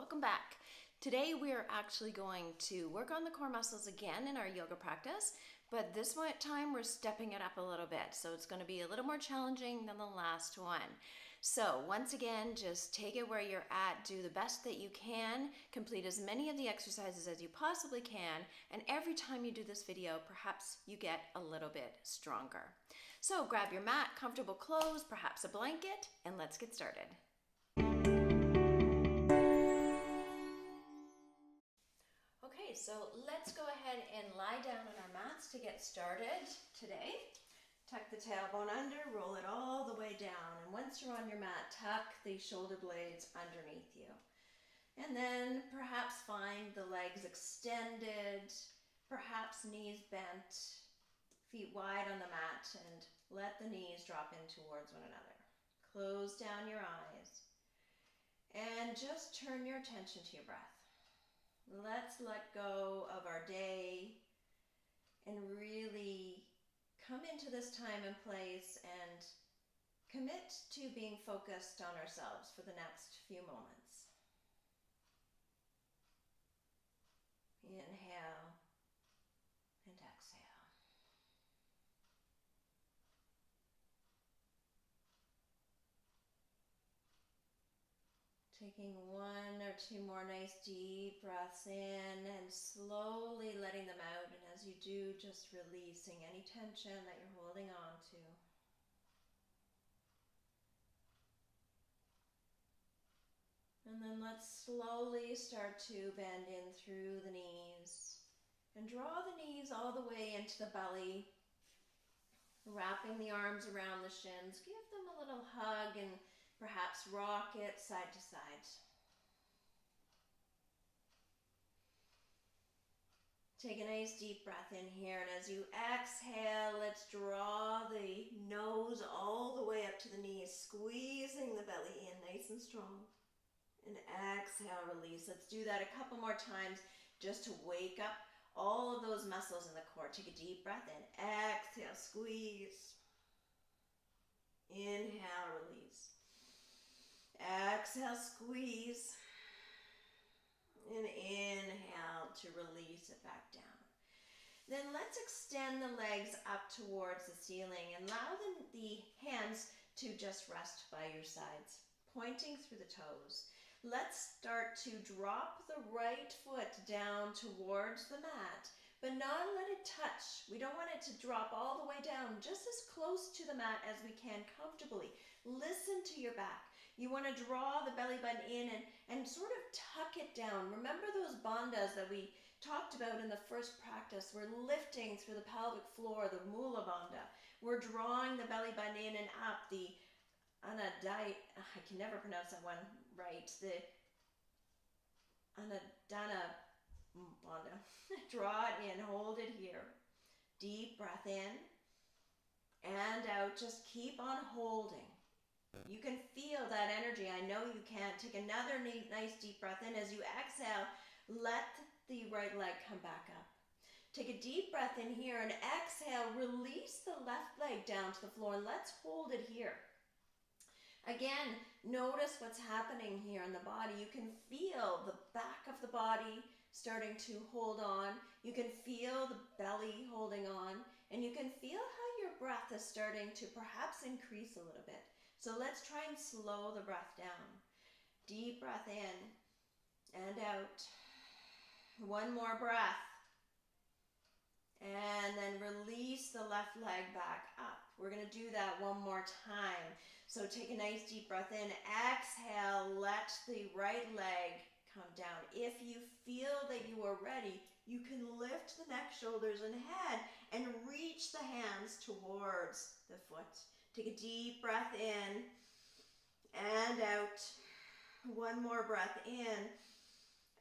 welcome back. Today we are actually going to work on the core muscles again in our yoga practice, but this time we're stepping it up a little bit, so it's going to be a little more challenging than the last one. So once again, just take it where you're at, do the best that you can, complete as many of the exercises as you possibly can, and every time you do this video, perhaps you get a little bit stronger. So grab your mat, comfortable clothes, perhaps a blanket, and let's get started. Okay, so let's go ahead and lie down on our mats to get started today. Tuck the tailbone under, roll it all the way down, and once you're on your mat, tuck the shoulder blades underneath you. And then perhaps find the legs extended, perhaps knees bent, feet wide on the mat, and let the knees drop in towards one another. Close down your eyes, and just turn your attention to your breath. Let's let go of our day and really come into this time and place and commit to being focused on ourselves for the next few moments. Inhale and exhale. Taking one or two more nice deep breaths in and slowly letting them out. And as you do, just releasing any tension that you're holding on to. And then let's slowly start to bend in through the knees and draw the knees all the way into the belly, wrapping the arms around the shins. Give them a little hug and perhaps rock it side to side. Take a nice deep breath in here, and as you exhale, let's draw the nose all the way up to the knees, squeezing the belly in nice and strong. And exhale, release. Let's do that a couple more times just to wake up all of those muscles in the core. Take a deep breath in. Exhale, squeeze. Inhale, release. Exhale, squeeze. And inhale to release it back down. Then let's extend the legs up towards the ceiling and allow the hands to just rest by your sides, pointing through the toes. Let's start to drop the right foot down towards the mat, but not let it touch. We don't want it to drop all the way down, just as close to the mat as we can comfortably. Listen to your back. You want to draw the belly button in and sort of tuck it down. Remember those bandhas that we talked about in the first practice? We're lifting through the pelvic floor, the Mula Bandha. We're drawing the belly button in and up, the I can never pronounce that one right. The Anadana Bandha. Draw it in, hold it here. Deep breath in and out. Just keep on holding. You can feel that energy. I know you can. Take another nice deep breath in. As you exhale, let the right leg come back up. Take a deep breath in here and exhale. Release the left leg down to the floor and let's hold it here. Again, notice what's happening here in the body. You can feel the back of the body starting to hold on. You can feel the belly holding on. And you can feel how your breath is starting to perhaps increase a little bit. So let's try and slow the breath down. Deep breath in and out. One more breath. And then release the left leg back up. We're going to do that one more time. So take a nice deep breath in. Exhale, let the right leg come down. If you feel that you are ready, you can lift the neck, shoulders, and head and reach the hands towards the foot. Take a deep breath in and out. One more breath in.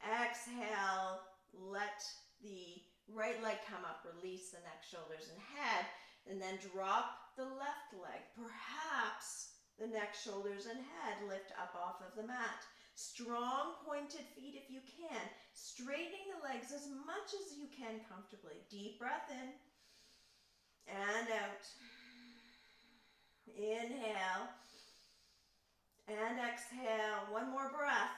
Exhale, let the right leg come up, release the neck, shoulders, and head, and then drop the left leg. Perhaps the neck, shoulders, and head lift up off of the mat. Strong pointed feet if you can. Straightening the legs as much as you can comfortably. Deep breath in and out. Inhale and exhale. One more breath.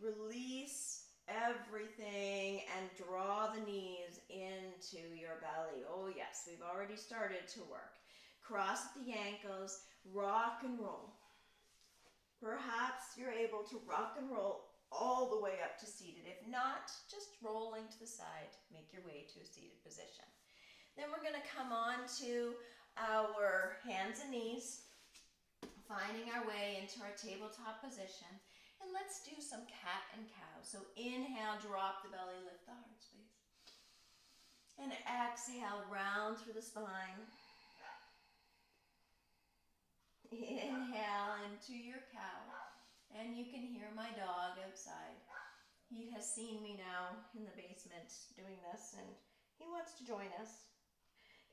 Release everything and draw the knees into your belly. Oh yes, we've already started to work. Cross the ankles, rock and roll. Perhaps you're able to rock and roll all the way up to seated. If not, just rolling to the side. Make your way to a seated position. Then we're going to come on to our hands and knees, finding our way into our tabletop position. And let's do some cat and cow. So inhale, drop the belly, lift the heart space. And exhale, round through the spine. Inhale into your cow. And you can hear my dog outside. He has seen me now in the basement doing this, and he wants to join us.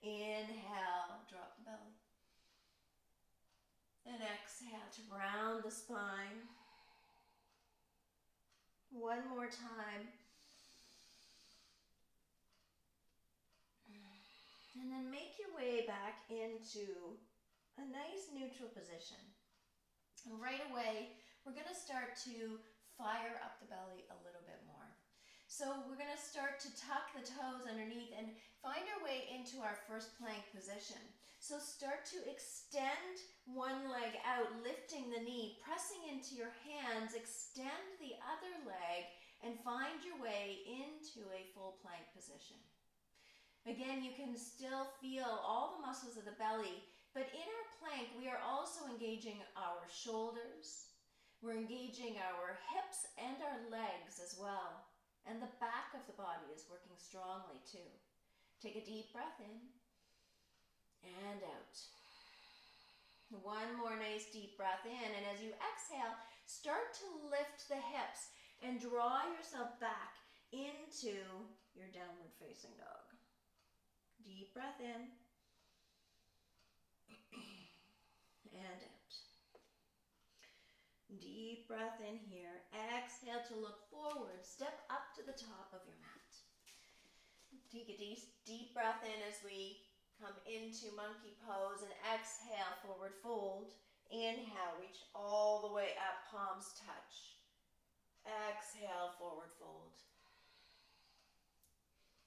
Inhale, drop the belly. And exhale to round the spine. One more time. And then make your way back into a nice neutral position. And right away, we're going to start to fire up the belly a little bit more. So we're going to start to tuck the toes underneath and find our way into our first plank position. So start to extend one leg out, lifting the knee, pressing into your hands, extend the other leg, and find your way into a full plank position. Again, you can still feel all the muscles of the belly, but in our plank, we are also engaging our shoulders. We're engaging our hips and our legs as well. And the back of the body is working strongly too. Take a deep breath in and out. One more nice deep breath in, and as you exhale, start to lift the hips and draw yourself back into your downward facing dog. Deep breath in and out. Deep breath in here. Exhale to look forward. Step up to the top of your mat. Take a deep breath in as we come into monkey pose, and exhale, forward fold. Inhale, reach all the way up, palms touch. Exhale, forward fold.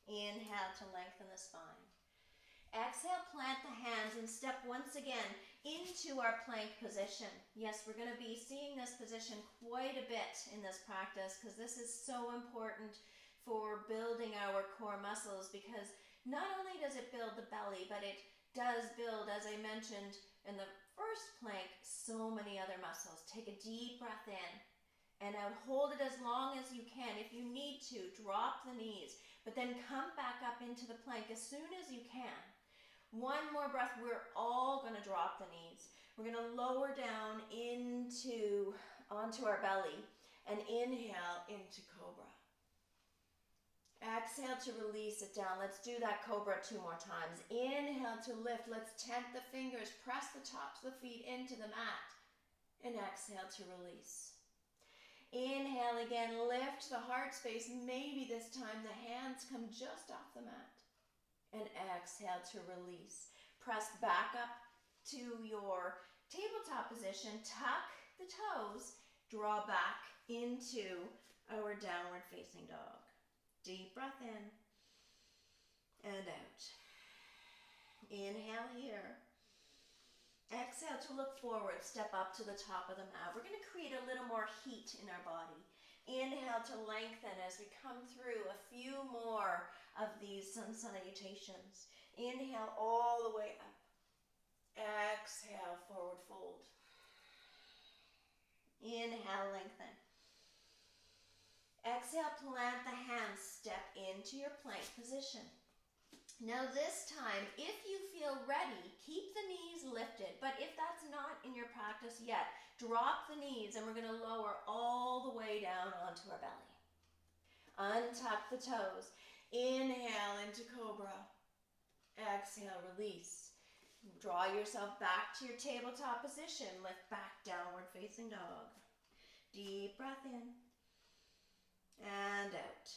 Inhale to lengthen the spine. Exhale, plant the hands and step once again into our plank position. Yes, we're going to be seeing this position quite a bit in this practice because this is so important for building our core muscles, because not only does it build the belly, but it does build, as I mentioned in the first plank, so many other muscles. Take a deep breath in and out. Hold it as long as you can. If you need to, drop the knees, but then come back up into the plank as soon as you can. One more breath. We're all going to drop the knees. We're going to lower down onto our belly and inhale into cobra. Exhale to release it down. Let's do that cobra 2 more times. Inhale to lift. Let's tent the fingers. Press the tops of the feet into the mat. And exhale to release. Inhale again. Lift the heart space. Maybe this time the hands come just off the mat. And exhale to release. Press back up to your tabletop position. Tuck the toes. Draw back into our downward facing dog. Deep breath in and out. Inhale here. Exhale to look forward. Step up to the top of the mat. We're going to create a little more heat in our body. Inhale to lengthen as we come through a few more of these sun salutations. Inhale all the way up. Exhale, forward fold. Inhale, lengthen. Exhale, plant the hands, step into your plank position. Now this time, if you feel ready, keep the knees lifted. But if that's not in your practice yet, drop the knees and we're going to lower all the way down onto our belly. Untuck the toes. Inhale into cobra. Exhale, release. Draw yourself back to your tabletop position. Lift back, downward facing dog. Deep breath in and out.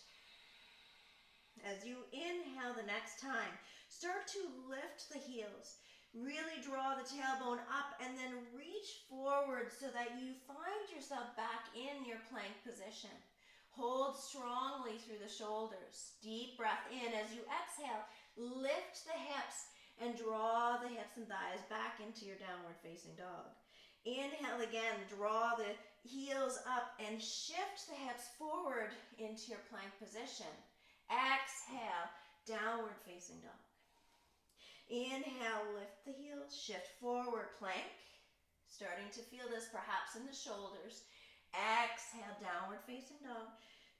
As you inhale the next time, start to lift the heels. Really draw the tailbone up and then reach forward forward so that you find yourself back in your plank position. Hold strongly through the shoulders. Deep breath in. As you exhale, lift the hips and draw the hips and thighs back into your downward facing dog. Inhale again, draw the heels up and shift the hips forward into your plank position. Exhale, downward facing dog. Inhale, lift the heels, shift forward, plank. Starting to feel this perhaps in the shoulders. Exhale, downward facing dog.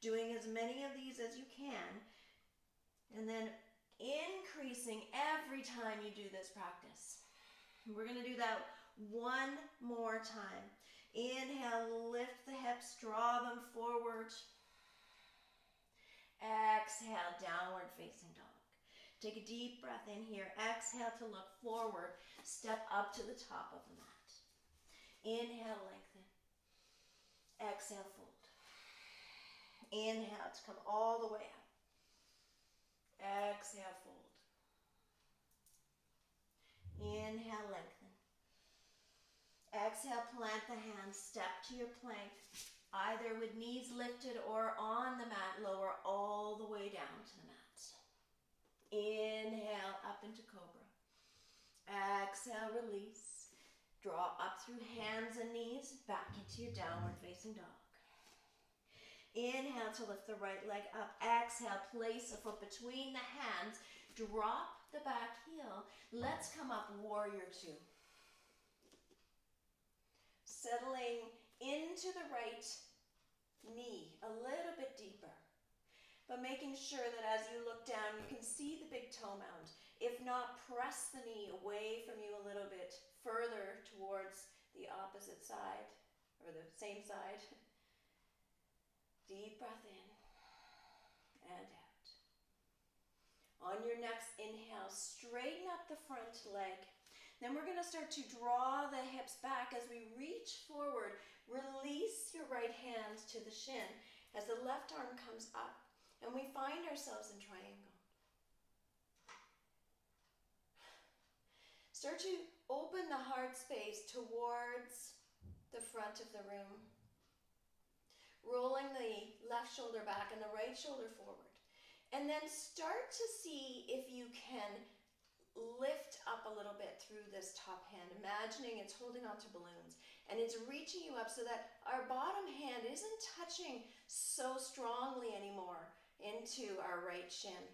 Doing as many of these as you can. And then increasing every time you do this practice. We're going to do that one more time. Inhale, lift the hips, draw them forward. Exhale, downward facing dog. Take a deep breath in here. Exhale to look forward. Step up to the top of the mat. Inhale, lengthen. Exhale, fold. Inhale to come all the way up. Exhale, fold. Inhale, lengthen. Exhale, plant the hands. Step to your plank, either with knees lifted or on the mat. Lower all the way down to the mat. Inhale, up into cobra. Exhale, release. Draw up through hands and knees, back into your downward facing dog. Inhale to lift the right leg up. Exhale, place a foot between the hands. Drop the back heel. Let's come up, warrior two. Settling into the right knee a little bit deeper, but making sure that as you look down, you can see the big toe mound. If not, press the knee away from you a little bit further towards the opposite side, or the same side. Deep breath in and out. On your next inhale, straighten up the front leg. Then we're going to start to draw the hips back as we reach forward. Release your right hand to the shin as the left arm comes up, and we find ourselves in triangle. Start to open the heart space towards the front of the room. Rolling the left shoulder back and the right shoulder forward. And then start to see if you can lift up a little bit through this top hand, imagining it's holding onto balloons and it's reaching you up so that our bottom hand isn't touching so strongly anymore into our right shin.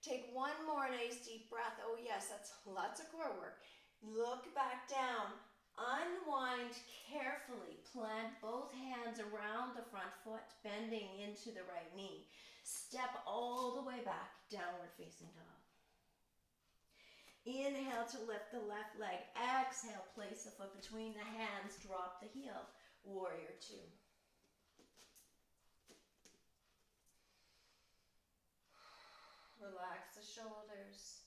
Take one more nice deep breath. Oh yes, that's lots of core work. Look back down. Unwind carefully. Plant both hands around the front foot, bending into the right knee. Step all the way back, downward facing dog. Inhale to lift the left leg. Exhale, place the foot between the hands, drop the heel. Warrior two. Relax the shoulders.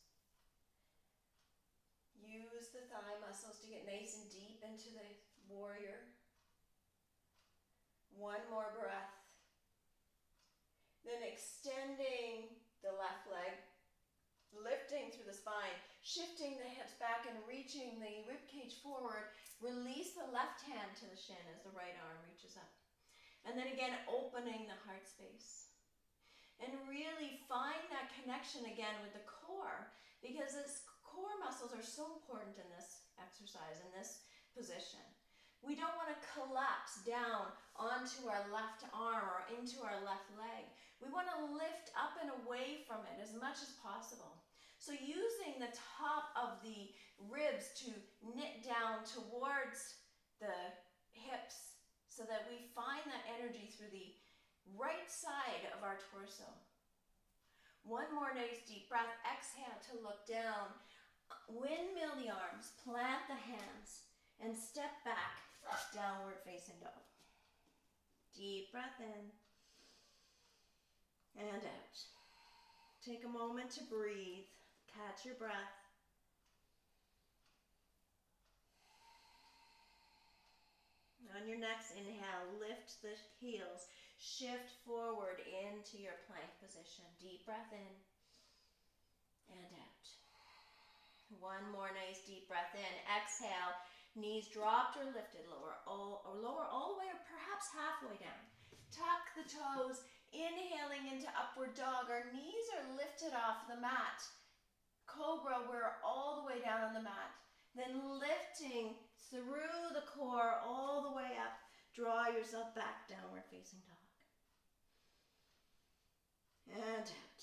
Use the thigh muscles to get nice and deep into the warrior. One more breath. Then extending the left leg, lifting through the spine, shifting the hips back and reaching the ribcage forward. Release the left hand to the shin as the right arm reaches up. And then again, opening the heart space. And really find that connection again with the core, because this core muscles are so important in this exercise, in this position. We don't want to collapse down onto our left arm or into our left leg. We want to lift up and away from it as much as possible. So using the top of the ribs to knit down towards the hips so that we find that energy through the right side of our torso. One more nice deep breath. Exhale to look down. Windmill the arms, plant the hands, and step back, downward facing dog. Deep breath in and out. Take a moment to breathe. Catch your breath. On your next inhale, lift the heels. Shift forward into your plank position. Deep breath in and out. One more nice deep breath in. Exhale. Knees dropped or lifted, lower all the way or perhaps halfway down. Tuck the toes, inhaling into upward dog. Our knees are lifted off the mat. Cobra, we're all the way down on the mat. Then lifting through the core all the way up. Draw yourself back, downward facing dog. And out.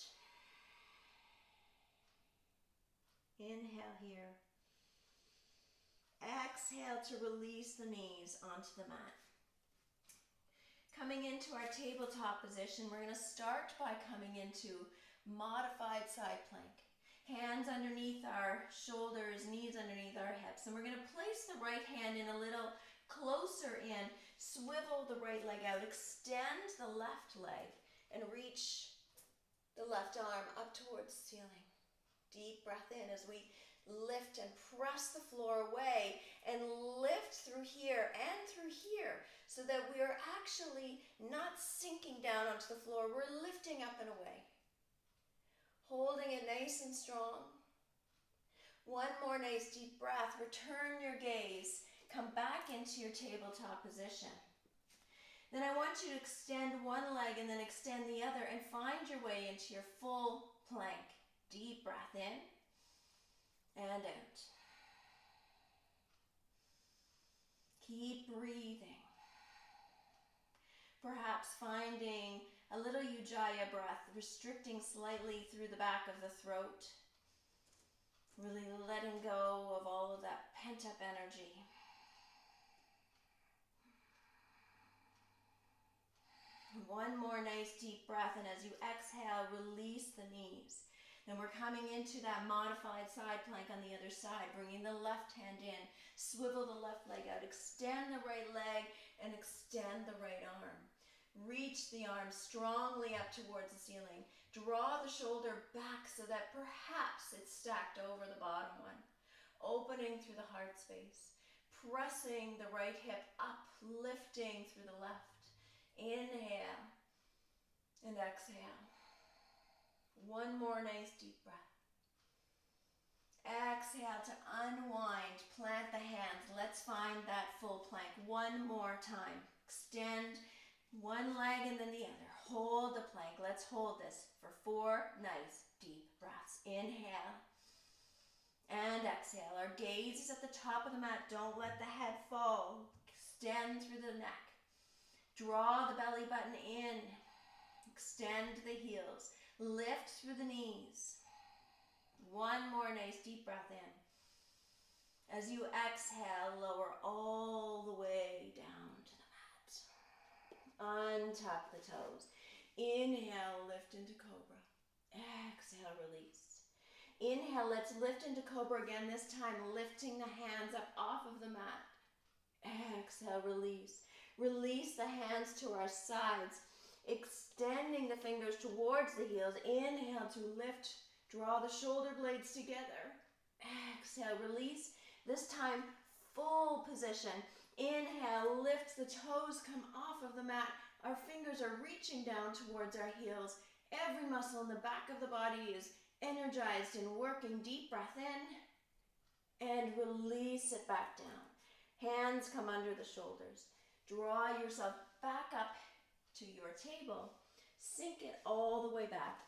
Inhale here. Exhale to release the knees onto the mat. Coming into our tabletop position, we're going to start by coming into modified side plank. Hands underneath our shoulders, knees underneath our hips. And we're going to place the right hand in a little closer in. Swivel the right leg out. Extend the left leg and reach the left arm up towards the ceiling. Deep breath in as we lift and press the floor away and lift through here and through here so that we are actually not sinking down onto the floor. We're lifting up and away. Holding it nice and strong. One more nice deep breath. Return your gaze. Come back into your tabletop position. Then I want you to extend one leg and then extend the other and find your way into your full plank. Deep breath in and out. Keep breathing. Perhaps finding a little Ujjayi breath, restricting slightly through the back of the throat. Really letting go of all of that pent-up energy. One more nice deep breath, and as you exhale, release the knees. Then we're coming into that modified side plank on the other side, bringing the left hand in, swivel the left leg out, extend the right leg, and extend the right arm. Reach the arm strongly up towards the ceiling. Draw the shoulder back so that perhaps it's stacked over the bottom one. Opening through the heart space. Pressing the right hip up, lifting through the left. Inhale and exhale. One more nice deep breath. Exhale to unwind, plant the hands. Let's find that full plank one more time. Extend one leg and then the other. Hold the plank. Let's hold this for 4 nice deep breaths. Inhale and exhale. Our gaze is at the top of the mat. Don't let the head fall. Extend through the neck. Draw the belly button in. Extend the heels. Lift through the knees. One more nice deep breath in. As you exhale, lower all the way down to the mat. Untuck the toes. Inhale, lift into cobra. Exhale, release. Inhale, let's lift into cobra again, this time lifting the hands up off of the mat. Exhale, release. Release the hands to our sides, extending the fingers towards the heels. Inhale to lift, draw the shoulder blades together. Exhale, release. This time, full position. Inhale, lift, the toes come off of the mat. Our fingers are reaching down towards our heels. Every muscle in the back of the body is energized and working. Deep breath in and release it back down. Hands come under the shoulders. Draw yourself back up to your table. Sink it all the way back.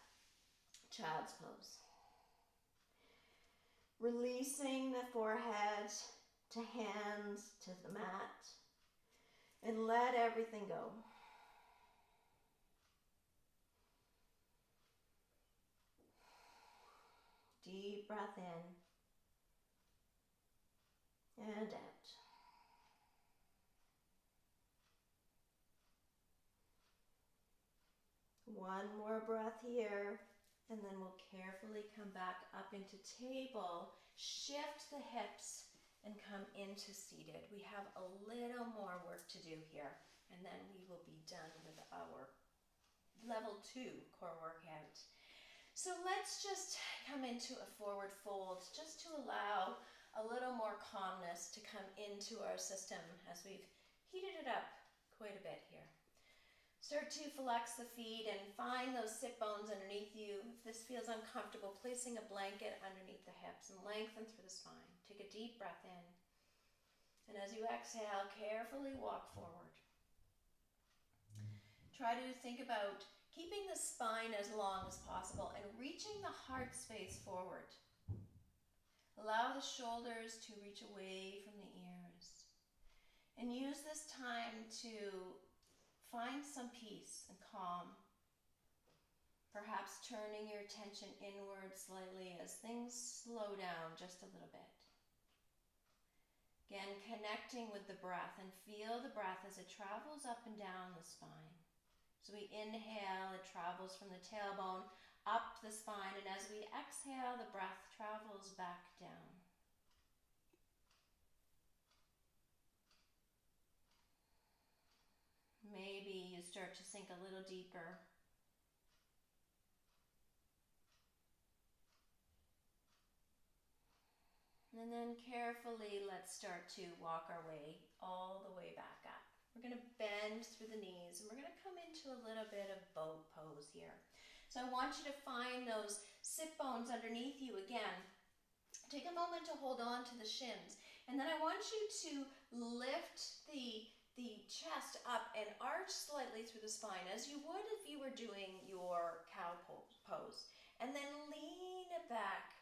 Child's pose. Releasing the forehead to hands to the mat. And let everything go. Deep breath in and out. One more breath here, and then we'll carefully come back up into table, shift the hips, and come into seated. We have a little more work to do here, and then we will be done with our level 2 core workout. So let's just come into a forward fold, just to allow a little more calmness to come into our system as we've heated it up quite a bit here. Start to flex the feet and find those sit bones underneath you. If this feels uncomfortable, placing a blanket underneath the hips and lengthen through the spine. Take a deep breath in And as you exhale, carefully walk forward. Try to think about keeping the spine as long as possible and reaching the heart space forward. Allow the shoulders to reach away from the ears. And use this time to find some peace and calm. Perhaps turning your attention inward slightly as things slow down just a little bit. Again, connecting with the breath, and feel the breath as it travels up and down the spine. So we inhale, it travels from the tailbone up the spine, and as we exhale, the breath travels back down. Maybe you start to sink a little deeper. And then carefully, let's start to walk our way all the way back up. We're going to bend through the knees, and we're going to come into a little bit of boat pose here. So I want you to find those sit bones underneath you again. Take a moment to hold on to the shins, and then I want you to lift the chest up and arch slightly through the spine, as you would if you were doing your cow pose. And then lean it back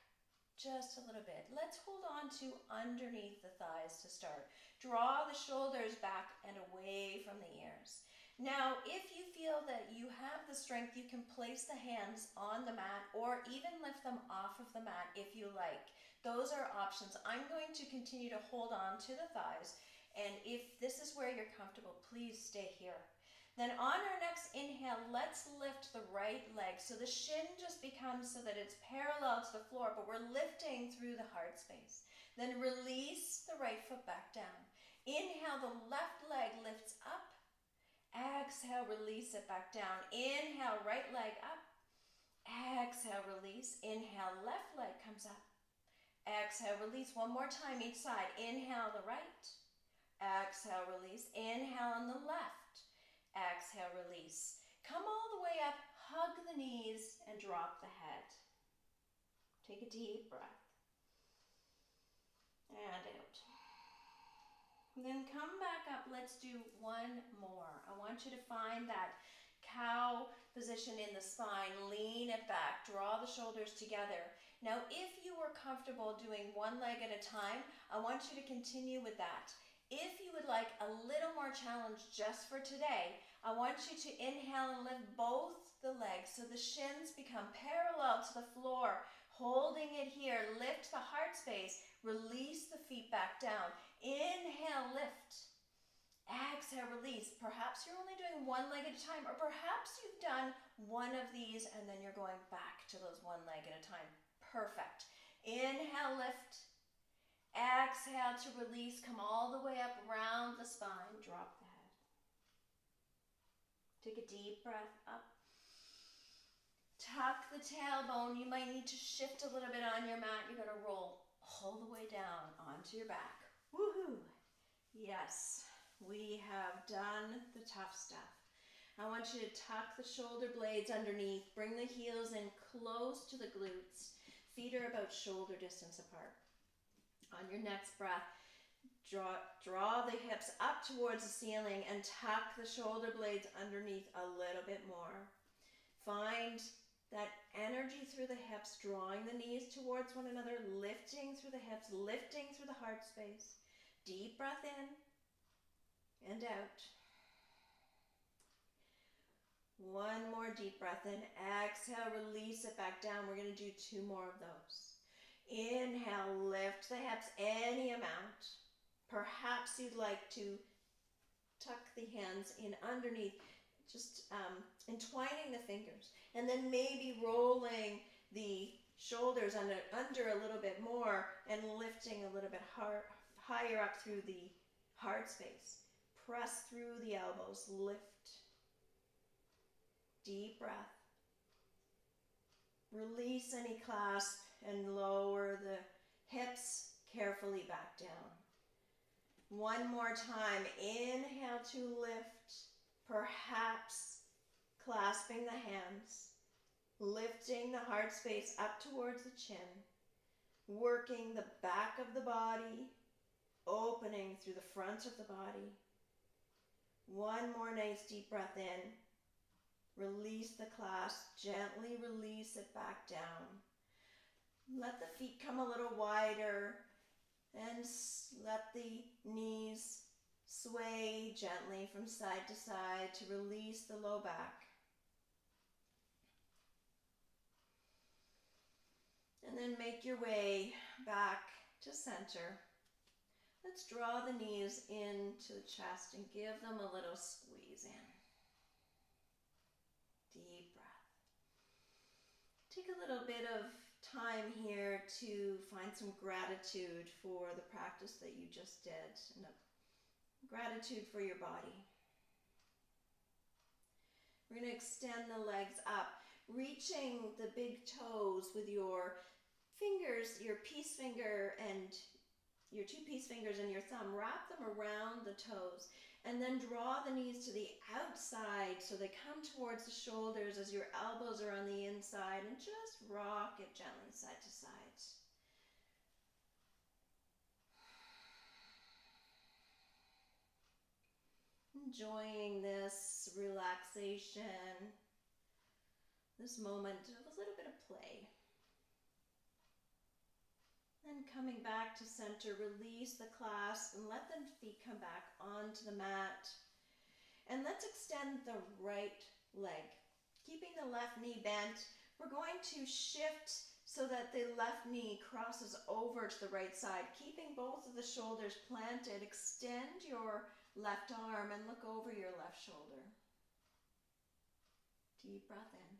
just a little bit. Let's hold on to underneath the thighs to start. Draw the shoulders back and away from the ears. Now, if you feel that you have the strength, you can place the hands on the mat or even lift them off of the mat if you like. Those are options. I'm going to continue to hold on to the thighs, and if this is where you're comfortable, please stay here. Then on our next inhale, let's lift the right leg. So the shin just becomes so that it's parallel to the floor, but we're lifting through the heart space. Then release the right foot back down. Inhale, the left leg lifts up. Exhale, release it back down. Inhale, right leg up. Exhale, release. Inhale, left leg comes up. Exhale, release. One more time each side. Inhale, the right. Exhale, release. Inhale on the left. Exhale, release. Come all the way up, hug the knees, and drop the head. Take a deep breath. And out. Then come back up. Let's do one more. I want you to find that cow position in the spine. Lean it back. Draw the shoulders together. Now, if you were comfortable doing one leg at a time, I want you to continue with that. If you would like a little more challenge just for today, I want you to inhale and lift both the legs so the shins become parallel to the floor. Holding it here, lift the heart space, release the feet back down. Inhale, lift. Exhale, release. Perhaps you're only doing one leg at a time, or perhaps you've done one of these and then you're going back to those one leg at a time. Perfect. Inhale, lift. Exhale to release. Come all the way up around the spine. Drop the head. Take a deep breath up. Tuck the tailbone. You might need to shift a little bit on your mat. You're going to roll all the way down onto your back. Woohoo! Yes, we have done the tough stuff. I want you to tuck the shoulder blades underneath. Bring the heels in close to the glutes. Feet are about shoulder distance apart. On your next breath, draw the hips up towards the ceiling and tuck the shoulder blades underneath a little bit more. Find that energy through the hips, drawing the knees towards one another, lifting through the hips, lifting through the heart space. Deep breath in and out. One more deep breath in. Exhale, release it back down. We're going to do 2 more of those. Inhale, lift the hips any amount. Perhaps you'd like to tuck the hands in underneath, just entwining the fingers, and then maybe rolling the shoulders under a little bit more and lifting a little bit higher up through the heart space. Press through the elbows, lift. Deep breath. Release any clasp and lower the hips carefully back down. One more time. Inhale to lift, perhaps clasping the hands, lifting the heart space up towards the chin, working the back of the body, opening through the front of the body. One more nice deep breath in. Release the clasp, gently release it back down. Let the feet come a little wider and let the knees sway gently from side to side to release the low back. And then make your way back to center. Let's draw the knees into the chest and give them a little squeeze in. Deep breath. Take a little bit of time here to find some gratitude for the practice that you just did, and gratitude for your body. We're going to extend the legs up, reaching the big toes with your fingers, your peace finger and your two peace fingers and your thumb. Wrap them around the toes and then draw the knees to the outside so they come towards the shoulders as your elbows are on the inside, and just rock it gently side to side. Enjoying this relaxation, this moment of a little bit of play. Then coming back to center, release the clasp and let the feet come back onto the mat. And let's extend the right leg. Keeping the left knee bent, we're going to shift so that the left knee crosses over to the right side. Keeping both of the shoulders planted, extend your left arm and look over your left shoulder. Deep breath in.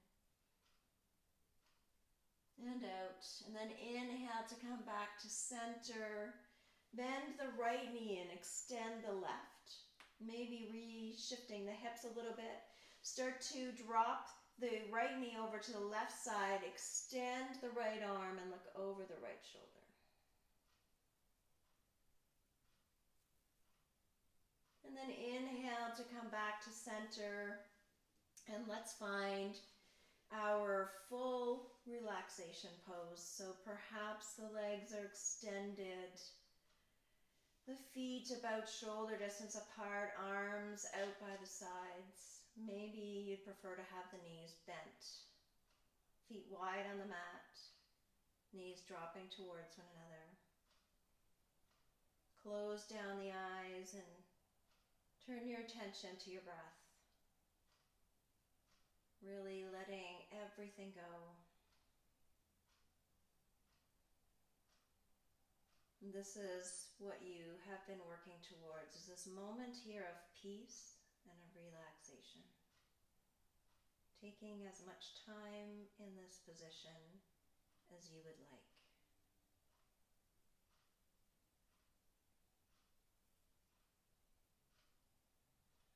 And out, and then inhale to come back to center. Bend the right knee and extend the left. Maybe re-shifting the hips a little bit. Start to drop the right knee over to the left side. Extend the right arm and look over the right shoulder. And then inhale to come back to center. And let's find our full relaxation pose. So perhaps the legs are extended, the feet about shoulder distance apart, arms out by the sides. Maybe you'd prefer to have the knees bent, feet wide on the mat, knees dropping towards one another. Close down the eyes and turn your attention to your breath. Really letting everything go. And this is what you have been working towards, is this moment here of peace and of relaxation. Taking as much time in this position as you would like.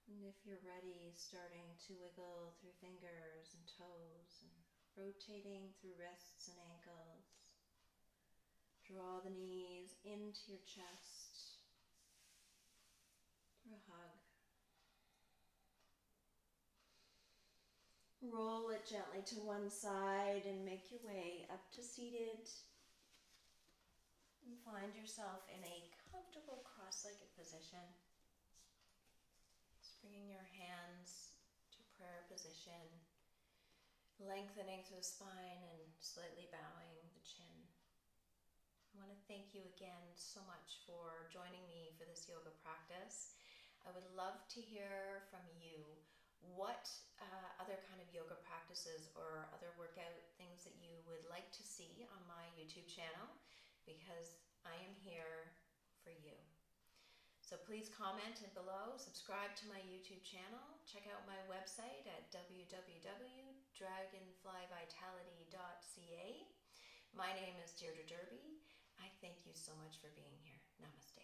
And if you're ready, starting to wiggle through fingers and toes and rotating through wrists and ankles. Draw the knees into your chest for a hug. Roll it gently to one side and make your way up to seated. And find yourself in a comfortable cross-legged position. Bringing your hands to prayer position, lengthening through the spine and slightly bowing the chin. I want to thank you again so much for joining me for this yoga practice. I would love to hear from you what other kind of yoga practices or other workout things that you would like to see on my YouTube channel, because I am here for you. So please comment below, subscribe to my YouTube channel, check out my website at www.dragonflyvitality.ca. My name is Deirdre Derby. I thank you so much for being here. Namaste.